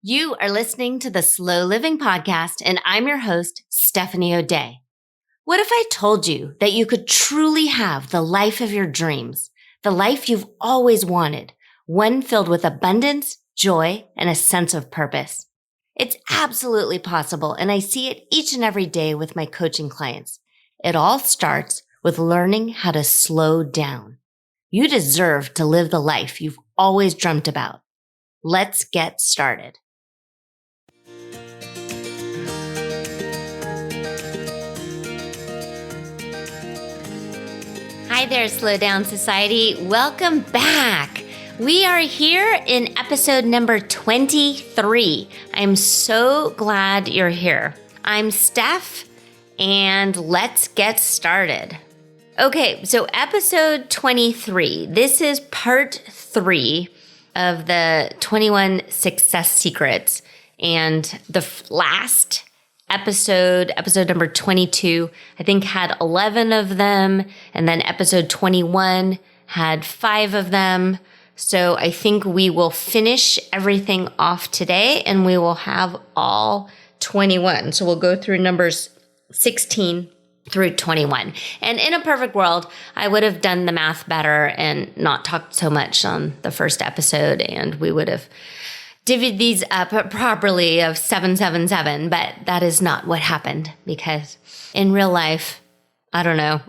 You are listening to the Slow Living Podcast, and I'm your host, Stephanie O'Day. What if I told you that you could truly have the life of your dreams, the life you've always wanted, one filled with abundance, joy, and a sense of purpose? It's absolutely possible, and I see it each and every day with my coaching clients. It all starts with learning how to slow down. You deserve to live the life you've always dreamt about. Let's get started. Hi there, Slow Down Society. Welcome back. We are here in episode number 23. I'm so glad you're here. I'm Steph, and let's get started. Okay, so episode 23. This is part 3 of the 21 Success Secrets. And the last episode number 22, I think had 11 of them. And then episode 21 had 5 of them. So I think we will finish everything off today and we will have all 21. So we'll go through numbers 16 through 21. And in a perfect world, I would have done the math better and not talked so much on the first episode, and we would have divvied these up properly of 777, but that is not what happened because in real life, I don't know,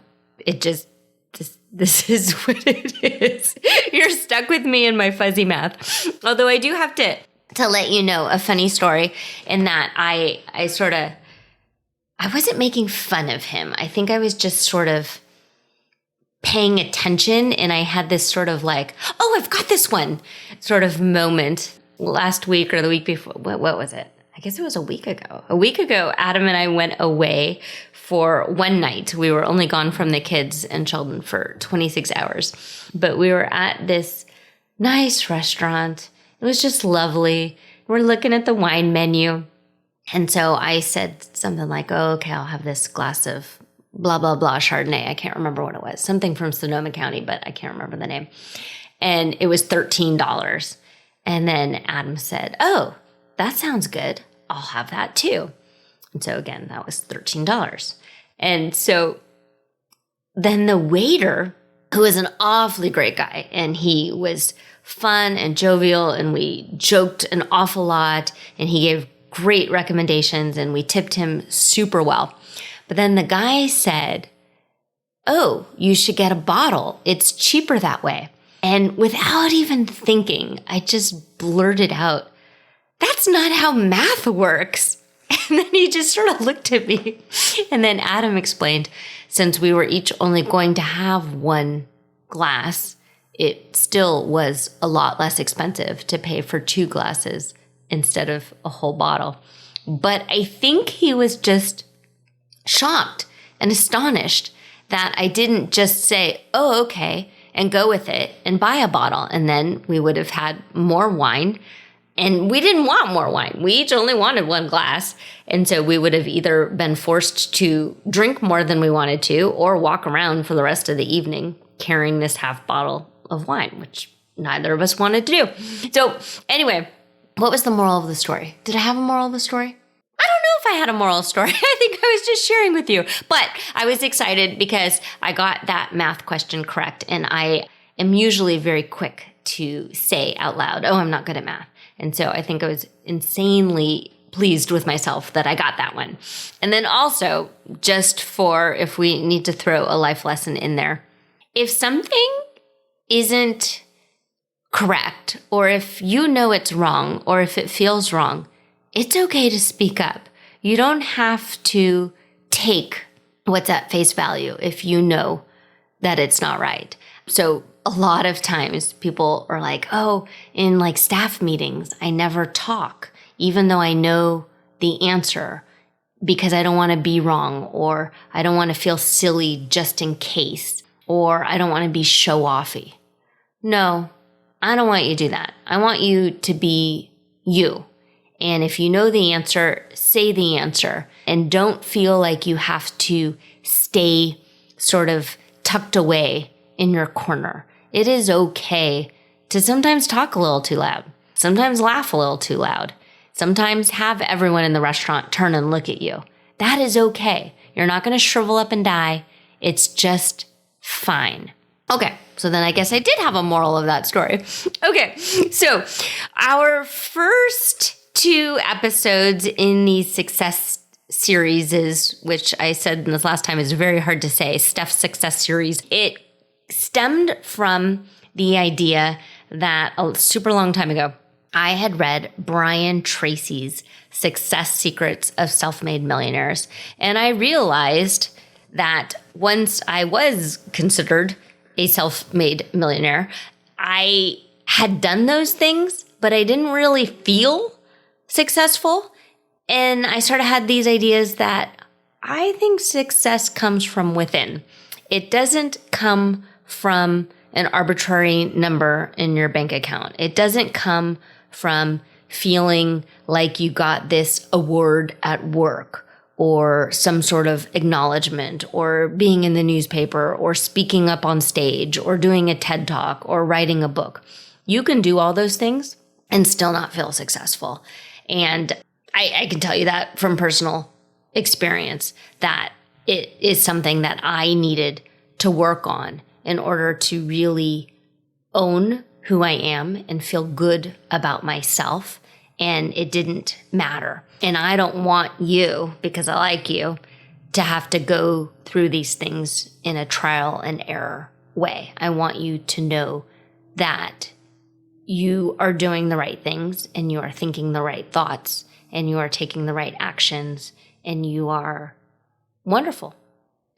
this is what it is. You're stuck with me and my fuzzy math. Although I do have to let you know a funny story in that I wasn't making fun of him. I think I was just sort of paying attention, and I had this sort of like, oh, I've got this one sort of moment last week or the week before. What was it? I guess it was a week ago. A week ago, Adam and I went away for one night. We were only gone from the kids and children for 26 hours, but we were at this nice restaurant. It was just lovely. We're looking at the wine menu. And so I said something like, oh, okay, I'll have this glass of blah, blah, blah Chardonnay. I can't remember what it was. Something from Sonoma County, but I can't remember the name. And it was $13. And then Adam said, oh, that sounds good. I'll have that too. And so again, that was $13. And so then the waiter, who was an awfully great guy, and he was fun and jovial, and we joked an awful lot, and he gave great recommendations, and we tipped him super well. But then the guy said, oh, you should get a bottle. It's cheaper that way. And without even thinking, I just blurted out, that's not how math works. And then he just sort of looked at me. And then Adam explained, since we were each only going to have one glass, it still was a lot less expensive to pay for 2 glasses instead of a whole bottle. But I think he was just shocked and astonished that I didn't just say, oh, okay, and go with it and buy a bottle. And then we would have had more wine. And we didn't want more wine. We each only wanted 1 glass. And so we would have either been forced to drink more than we wanted to or walk around for the rest of the evening carrying this half bottle of wine, which neither of us wanted to do. So anyway, what was the moral of the story? Did I have a moral of the story? I don't know if I had a moral story. I think I was just sharing with you. But I was excited because I got that math question correct. And I am usually very quick to say out loud, oh, I'm not good at math. And so I think I was insanely pleased with myself that I got that one. And then also, just for if we need to throw a life lesson in there, if something isn't correct, or if you know it's wrong, or if it feels wrong, it's okay to speak up. You don't have to take what's at face value if you know that it's not right. So a lot of times people are like, oh, in like staff meetings, I never talk, even though I know the answer because I don't want to be wrong, or I don't want to feel silly just in case, or I don't want to be show-offy. No, I don't want you to do that. I want you to be you. And if you know the answer, say the answer, and don't feel like you have to stay sort of tucked away in your corner. It is okay to sometimes talk a little too loud, sometimes laugh a little too loud, Sometimes have everyone in the restaurant turn and look at you. That is okay. You're not going to shrivel up and die. It's just fine. Okay, so then I guess I did have a moral of that story. Okay, so our first 2 episodes in these success series is, which I said in this last time is very hard to say, Steph's success series. It stemmed from the idea that a super long time ago, I had read Brian Tracy's Success Secrets of Self-Made Millionaires. And I realized that once I was considered a self-made millionaire, I had done those things, but I didn't really feel successful. And I sort of had these ideas that I think success comes from within. It doesn't come from an arbitrary number in your bank account. It doesn't come from feeling like you got this award at work or some sort of acknowledgement or being in the newspaper or speaking up on stage or doing a TED Talk or writing a book. You can do all those things and still not feel successful. And I can tell you that from personal experience that it is something that I needed to work on in order to really own who I am and feel good about myself. And it didn't matter. And I don't want you, because I like you, to have to go through these things in a trial and error way. I want you to know that you are doing the right things and you are thinking the right thoughts and you are taking the right actions and you are wonderful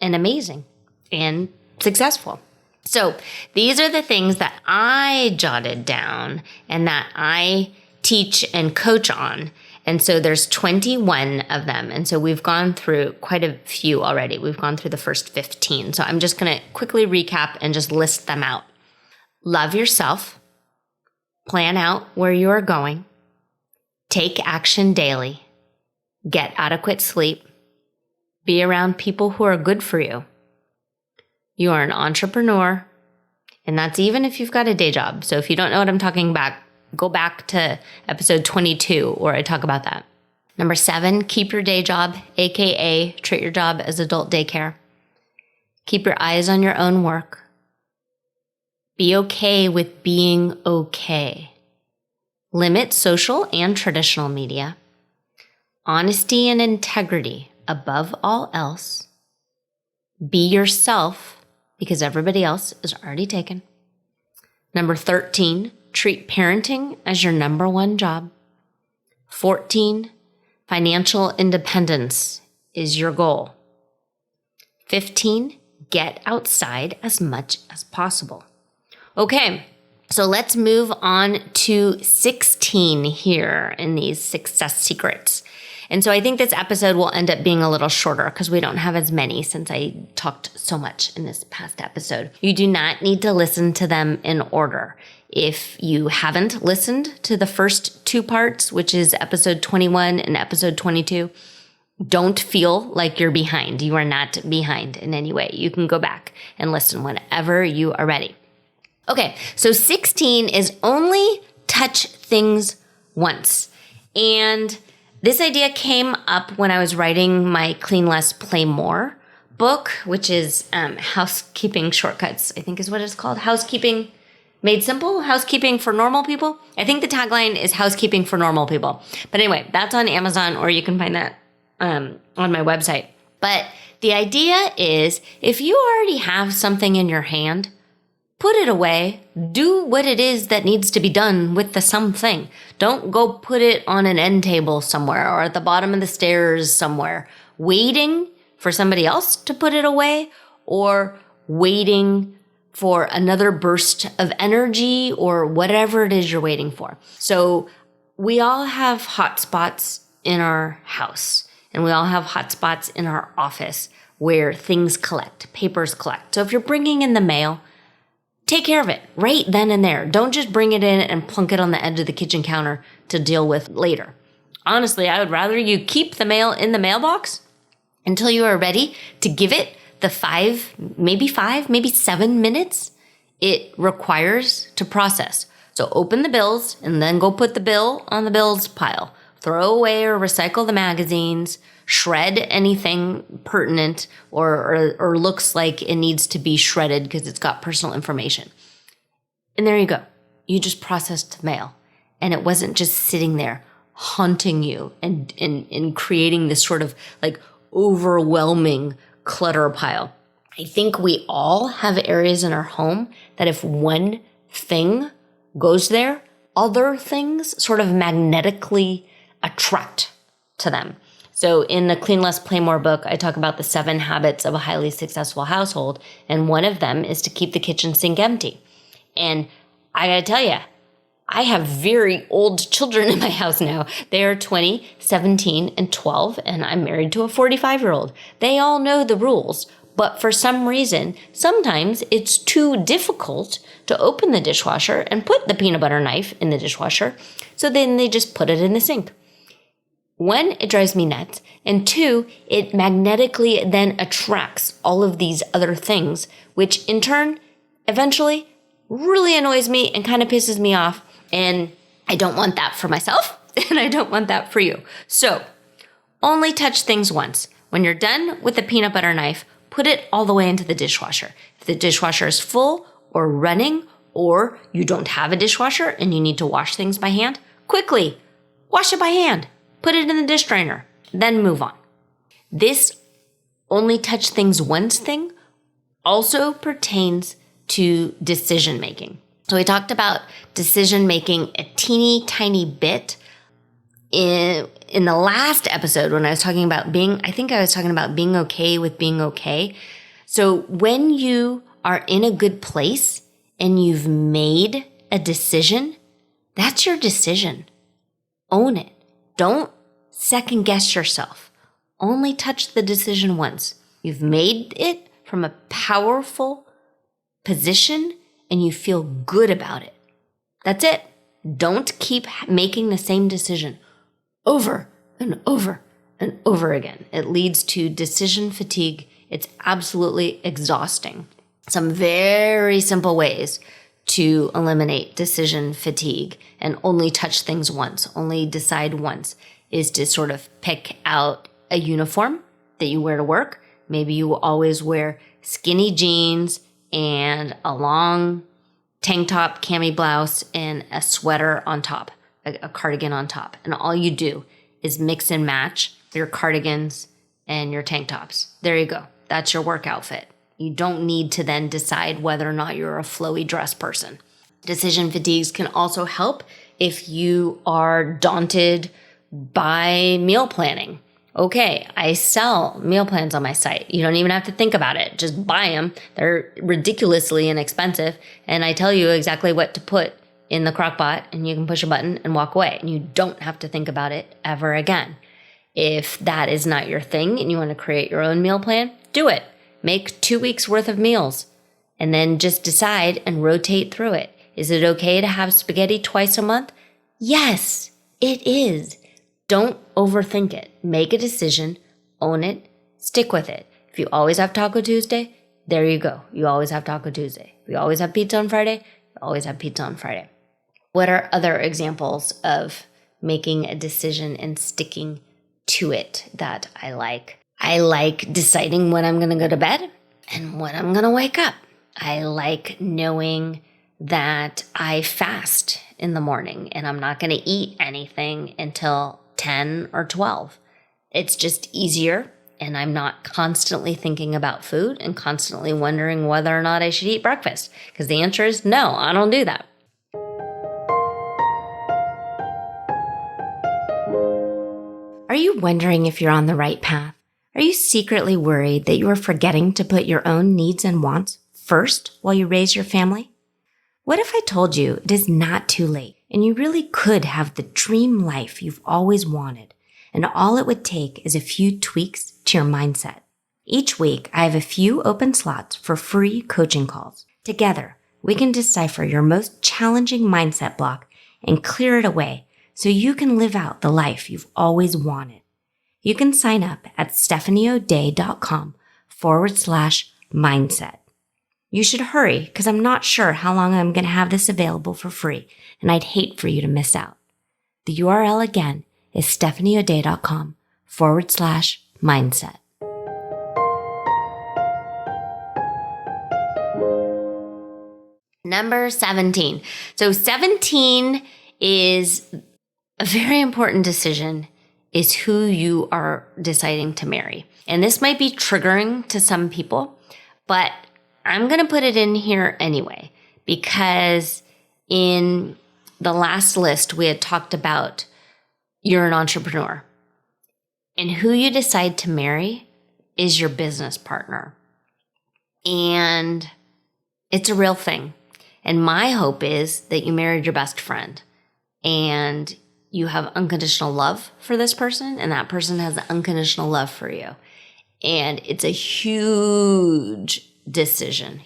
and amazing and successful. So these are the things that I jotted down and that I teach and coach on. And so there's 21 of them. And so we've gone through quite a few already. We've gone through the first 15. So I'm just going to quickly recap and just list them out. Love yourself. Plan out where you are going. Take action daily. Get adequate sleep. Be around people who are good for you. You are an entrepreneur, and that's even if you've got a day job. So if you don't know what I'm talking about, go back to episode 22 where I talk about that. Number 7, keep your day job, AKA treat your job as adult daycare. Keep your eyes on your own work. Be okay with being okay. Limit social and traditional media. Honesty and integrity above all else. Be yourself, because everybody else is already taken. Number 13, treat parenting as your number 1 job. 14, financial independence is your goal. 15, get outside as much as possible. Okay, so let's move on to 16 here in these success secrets. And so I think this episode will end up being a little shorter because we don't have as many since I talked so much in this past episode. You do not need to listen to them in order. If you haven't listened to the first 2 parts, which is episode 21 and episode 22, don't feel like you're behind. You are not behind in any way. You can go back and listen whenever you are ready. Okay, so 16 is only touch things once. And this idea came up when I was writing my Clean Less, Play More book, which is Housekeeping Shortcuts, I think is what it's called. Housekeeping Made Simple? Housekeeping for Normal People? I think the tagline is Housekeeping for Normal People. But anyway, that's on Amazon, or you can find that on my website. But the idea is if you already have something in your hand, put it away. Do what it is that needs to be done with the something. Don't go put it on an end table somewhere or at the bottom of the stairs somewhere, waiting for somebody else to put it away or waiting for another burst of energy or whatever it is you're waiting for. So we all have hot spots in our house and we all have hot spots in our office where things collect, papers collect. So if you're bringing in the mail, take care of it right then and there. Don't just bring it in and plunk it on the edge of the kitchen counter to deal with later. Honestly, I would rather you keep the mail in the mailbox until you are ready to give it the 5, maybe 7 minutes it requires to process. So open the bills and then go put the bill on the bills pile. throw away or recycle the magazines, shred anything pertinent or looks like it needs to be shredded because it's got personal information. And there you go. You just processed mail. And it wasn't just sitting there haunting you and creating this sort of like overwhelming clutter pile. I think we all have areas in our home that if one thing goes there, other things sort of magnetically attract to them. So in the Clean Less, Play More book, I talk about the 7 habits of a highly successful household. And one of them is to keep the kitchen sink empty. And I gotta tell you, I have very old children in my house now. They are 20, 17, and 12, and I'm married to a 45-year-old. They all know the rules, but for some reason, sometimes it's too difficult to open the dishwasher and put the peanut butter knife in the dishwasher, so then they just put it in the sink. 1, it drives me nuts, and 2, it magnetically then attracts all of these other things, which in turn, eventually, really annoys me and kind of pisses me off. And I don't want that for myself, and I don't want that for you. So only touch things once. When you're done with the peanut butter knife, put it all the way into the dishwasher. If the dishwasher is full or running, or you don't have a dishwasher and you need to wash things by hand, quickly wash it by hand. Put it in the dish drainer, then move on. This only touch things once thing also pertains to decision making. So we talked about decision making a teeny tiny bit in the last episode when I was talking about being okay with being okay. So when you are in a good place and you've made a decision, that's your decision. Own it. Don't second guess yourself. Only touch the decision once. You've made it from a powerful position and you feel good about it. That's it. Don't keep making the same decision over and over and over again. It leads to decision fatigue. It's absolutely exhausting. Some very simple ways to eliminate decision fatigue and only touch things once, only decide once, is to sort of pick out a uniform that you wear to work. Maybe you always wear skinny jeans and a long tank top, cami blouse, and a sweater on top, a cardigan on top. And all you do is mix and match your cardigans and your tank tops. There you go. That's your work outfit. You don't need to then decide whether or not you're a flowy dress person. Decision fatigues can also help if you are daunted by meal planning. Okay, I sell meal plans on my site. You don't even have to think about it. Just buy them. They're ridiculously inexpensive. And I tell you exactly what to put in the crock pot, and you can push a button and walk away. And you don't have to think about it ever again. If that is not your thing and you want to create your own meal plan, do it. Make 2 weeks worth of meals and then just decide and rotate through it. Is it okay to have spaghetti twice a month? Yes, it is. Don't overthink it. Make a decision, own it, stick with it. If you always have Taco Tuesday, there you go. You always have Taco Tuesday. If you always have pizza on Friday, you always have pizza on Friday. What are other examples of making a decision and sticking to it that I like? I like deciding when I'm going to go to bed and when I'm going to wake up. I like knowing that I fast in the morning and I'm not going to eat anything until 10 or 12. It's just easier, and I'm not constantly thinking about food and constantly wondering whether or not I should eat breakfast, because the answer is no, I don't do that. Are you wondering if you're on the right path? Are you secretly worried that you are forgetting to put your own needs and wants first while you raise your family? What if I told you it is not too late and you really could have the dream life you've always wanted, and all it would take is a few tweaks to your mindset? Each week, I have a few open slots for free coaching calls. Together, we can decipher your most challenging mindset block and clear it away so you can live out the life you've always wanted. You can sign up at stephaniodey.com/mindset. You should hurry because I'm not sure how long I'm going to have this available for free, and I'd hate for you to miss out. The URL again is stephanieodea.com/mindset. Number 17. So 17 is a very important decision, is who you are deciding to marry. And this might be triggering to some people, but I'm going to put it in here anyway, because in the last list, we had talked about you're an entrepreneur, and who you decide to marry is your business partner. And it's a real thing. And my hope is that you married your best friend and you have unconditional love for this person, and that person has unconditional love for you. And it's a huge decision,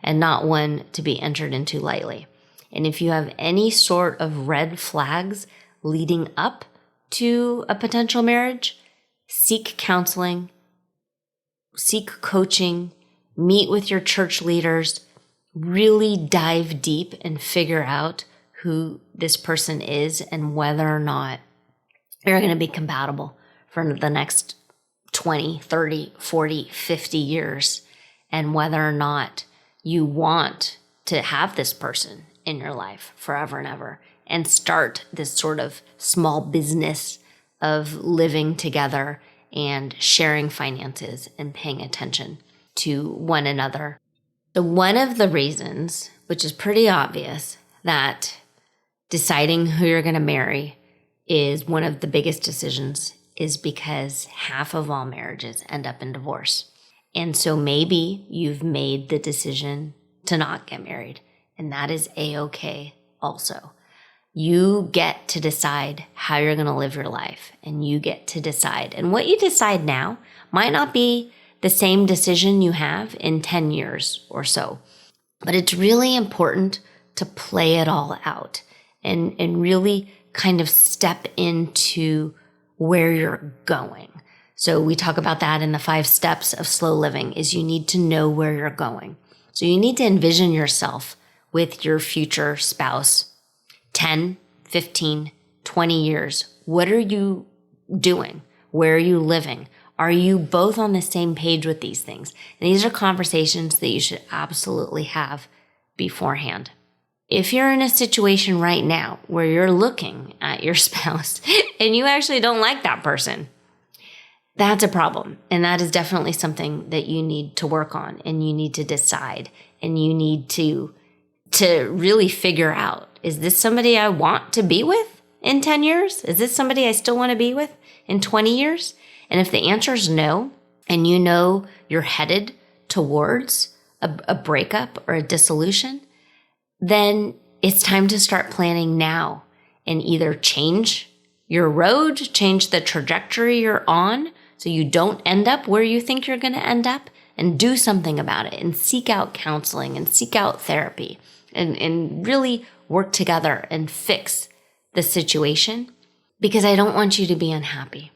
and not one to be entered into lightly. And if you have any sort of red flags leading up to a potential marriage, seek counseling, seek coaching, meet with your church leaders, really dive deep and figure out who this person is and whether or not you're going to be compatible for the next 20, 30, 40, 50 years, and whether or not you want to have this person in your life forever and ever, and start this sort of small business of living together and sharing finances and paying attention to one another. So one of the reasons, which is pretty obvious, that deciding who you're going to marry is one of the biggest decisions, is because half of all marriages end up in divorce. And so maybe you've made the decision to not get married, and that is a-okay also. You get to decide how you're going to live your life, and you get to decide. And what you decide now might not be the same decision you have in 10 years or so. But it's really important to play it all out and really kind of step into where you're going. So we talk about that in the 5 steps of slow living, is you need to know where you're going. So you need to envision yourself with your future spouse 10, 15, 20 years. What are you doing? Where are you living? Are you both on the same page with these things? And these are conversations that you should absolutely have beforehand. If you're in a situation right now where you're looking at your spouse and you actually don't like that person, that's a problem. And that is definitely something that you need to work on, and you need to decide, and you need to really figure out, is this somebody I want to be with in 10 years? Is this somebody I still want to be with in 20 years? And if the answer is no, and you know you're headed towards a breakup or a dissolution, then it's time to start planning now and either change your road, change the trajectory you're on so you don't end up where you think you're going to end up, and do something about it, and seek out counseling and seek out therapy, and really work together and fix the situation, because I don't want you to be unhappy.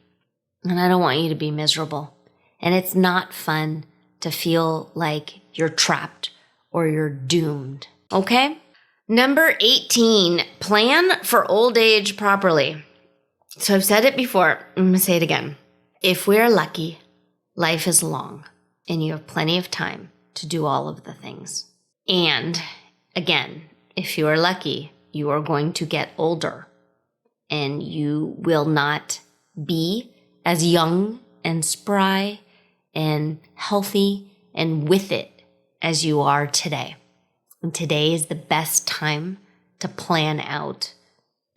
And I don't want you to be miserable. And it's not fun to feel like you're trapped or you're doomed. Okay? Number 18, plan for old age properly. So I've said it before. I'm going to say it again. If we're lucky, life is long and you have plenty of time to do all of the things. And again, if you are lucky, you are going to get older and you will not be as young and spry and healthy and with it as you are today. And today is the best time to plan out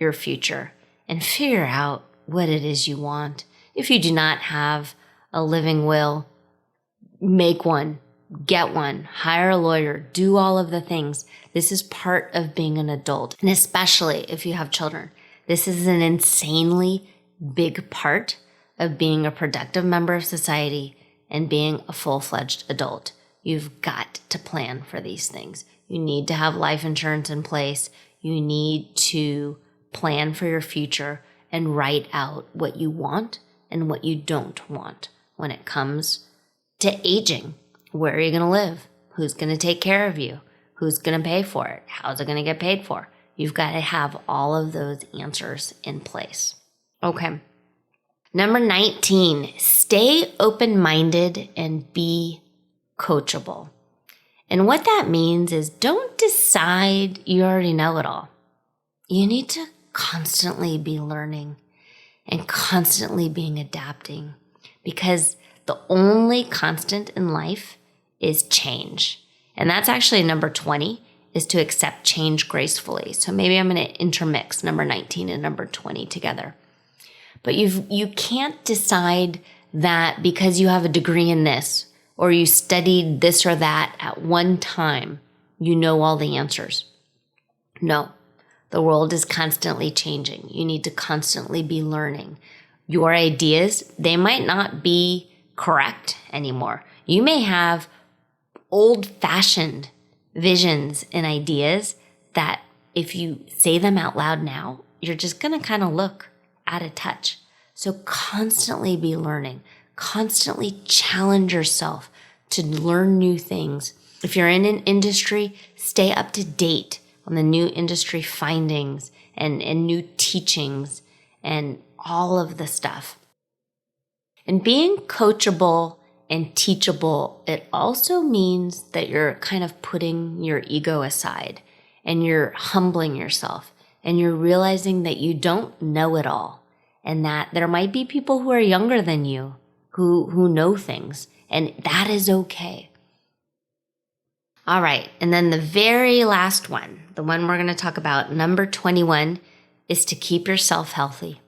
your future and figure out what it is you want. If you do not have a living will, make one, get one, hire a lawyer, do all of the things. This is part of being an adult. And especially if you have children, this is an insanely big part of being a productive member of society and being a full-fledged adult. You've got to plan for these things. You need to have life insurance in place. You need to plan for your future and write out what you want and what you don't want when it comes to aging. Where are you going to live? Who's going to take care of you? Who's going to pay for it? How's it going to get paid for? You've got to have all of those answers in place. Okay. Number 19, stay open-minded and be coachable. And what that means is don't decide you already know it all. You need to constantly be learning and constantly being adapting, because the only constant in life is change. And that's actually number 20, is to accept change gracefully. So maybe I'm going to intermix number 19 and number 20 together. But you can't decide that because you have a degree in this or you studied this or that at one time, you know all the answers. No, the world is constantly changing. You need to constantly be learning. Your ideas, they might not be correct anymore. You may have old-fashioned visions and ideas that if you say them out loud now, you're just going to kind of look out of touch. So constantly be learning, constantly challenge yourself to learn new things. If you're in an industry, stay up to date on the new industry findings and new teachings and all of the stuff. And being coachable and teachable, it also means that you're kind of putting your ego aside and you're humbling yourself and you're realizing that you don't know it all and that there might be people who are younger than you who know things, and that is okay. All right, and then the very last one, the one we're going to talk about, number 21, is to keep yourself healthy.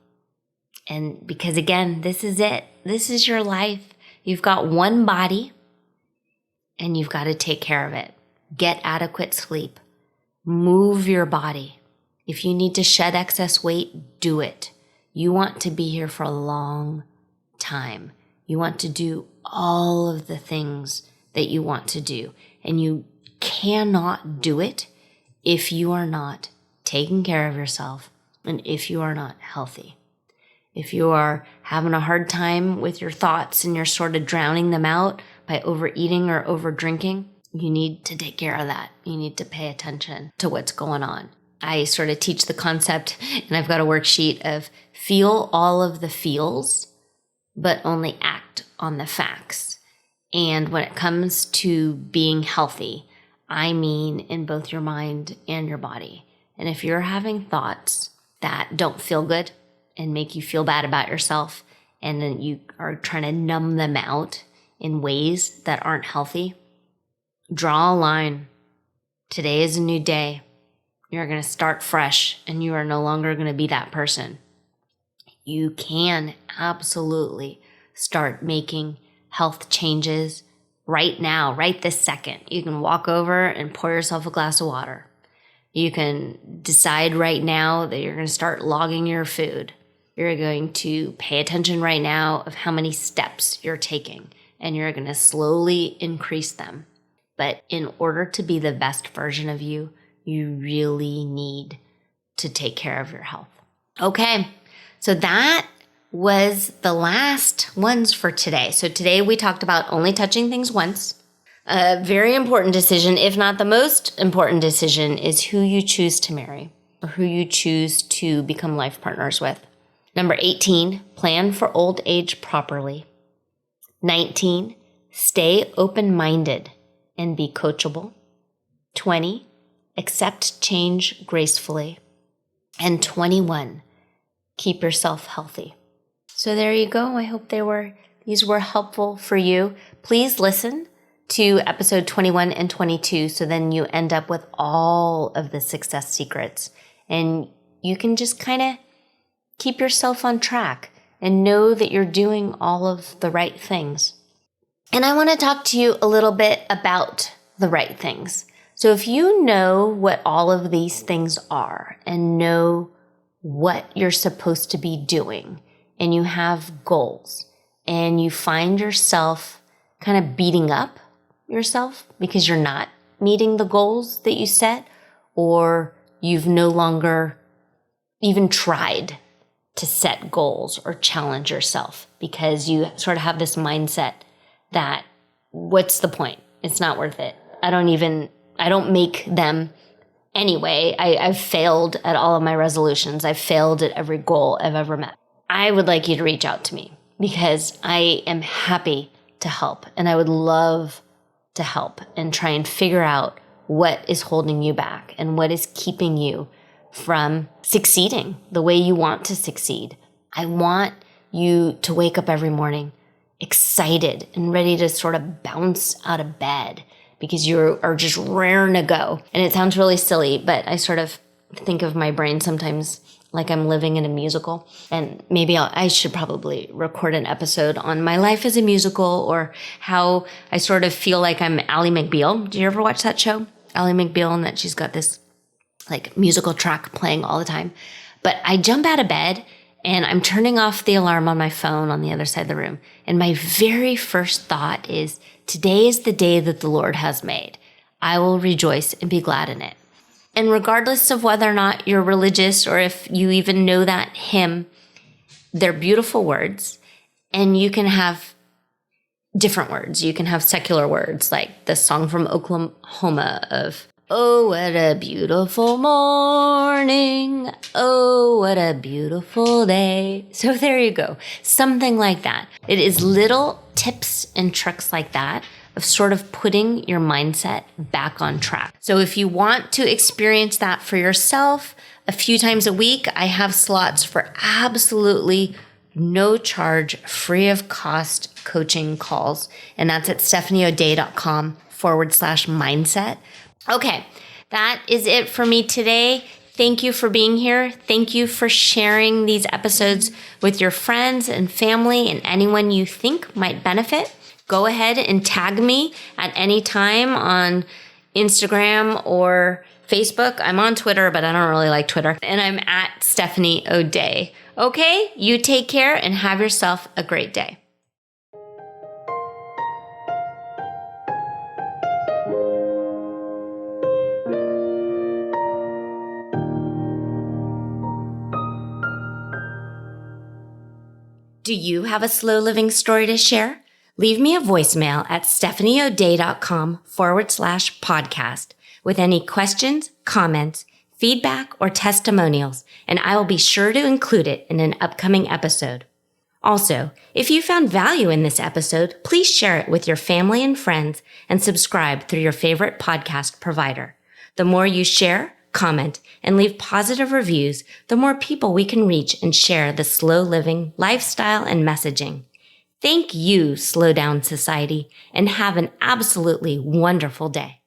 And because again, this is it. This is your life. You've got one body and you've got to take care of it. Get adequate sleep. Move your body. If you need to shed excess weight, do it. You want to be here for a long time. You want to do all of the things that you want to do. And you cannot do it if you are not taking care of yourself and if you are not healthy. If you are having a hard time with your thoughts and you're sort of drowning them out by overeating or over drinking, you need to take care of that. You need to pay attention to what's going on. I sort of teach the concept, and I've got a worksheet of feel all of the feels, but only act on the facts. And when it comes to being healthy, I mean in both your mind and your body. And if you're having thoughts that don't feel good and make you feel bad about yourself, and then you are trying to numb them out in ways that aren't healthy, draw a line. Today is a new day. You're going to start fresh, and you are no longer going to be that person. You can absolutely start making health changes right now, right this second. You can walk over and pour yourself a glass of water. You can decide right now that you're going to start logging your food. You're going to pay attention right now of how many steps you're taking, and you're going to slowly increase them. But in order to be the best version of you, you really need to take care of your health. Okay, so that was the last ones for today. So today we talked about only touching things once. A very important decision, if not the most important decision, is who you choose to marry or who you choose to become life partners with. Number 18, plan for old age properly. 19, stay open-minded and be coachable. 20, accept change gracefully. And 21, keep yourself healthy. So there you go. I hope these were helpful for you. Please listen to episode 21 and 22 so then you end up with all of the success secrets. And you can just kind of keep yourself on track and know that you're doing all of the right things. And I want to talk to you a little bit about the right things. So if you know what all of these things are and know what you're supposed to be doing, and you have goals, and you find yourself kind of beating up yourself because you're not meeting the goals that you set, or you've no longer even tried to set goals or challenge yourself because you sort of have this mindset that what's the point? It's not worth it. I don't make them Anyway, I've failed at all of my resolutions. I've failed at every goal I've ever met. I would like you to reach out to me because I am happy to help, and I would love to help and try and figure out what is holding you back and what is keeping you from succeeding the way you want to succeed. I want you to wake up every morning excited and ready to sort of bounce out of bed because you are just raring to go. And it sounds really silly, but I sort of think of my brain sometimes like I'm living in a musical. And maybe I should probably record an episode on my life as a musical, or how I sort of feel like I'm Ally McBeal. Did you ever watch that show? Ally McBeal, and that she's got this like musical track playing all the time. But I jump out of bed and I'm turning off the alarm on my phone on the other side of the room. And my very first thought is, today is the day that the Lord has made. I will rejoice and be glad in it. And regardless of whether or not you're religious or if you even know that hymn, they're beautiful words. And you can have different words. You can have secular words, like the song from Oklahoma of, oh, what a beautiful morning. Oh, what a beautiful day. So there you go. Something like that. It is little tips and tricks like that of sort of putting your mindset back on track. So if you want to experience that for yourself a few times a week, I have slots for absolutely no charge, free of cost coaching calls. And that's at stephanieodea.com/mindset. Okay, that is it for me today. Thank you for being here. Thank you for sharing these episodes with your friends and family and anyone you think might benefit. Go ahead and tag me at any time on Instagram or Facebook. I'm on Twitter, but I don't really like Twitter. And I'm at Stephanie O'Day. Okay, you take care and have yourself a great day. Do you have a slow living story to share? Leave me a voicemail at stephanieodea.com/podcast with any questions, comments, feedback, or testimonials, and I will be sure to include it in an upcoming episode. Also, if you found value in this episode, please share it with your family and friends and subscribe through your favorite podcast provider. The more you share, comment, and leave positive reviews, the more people we can reach and share the slow living lifestyle and messaging. Thank you, Slow Down Society, and have an absolutely wonderful day.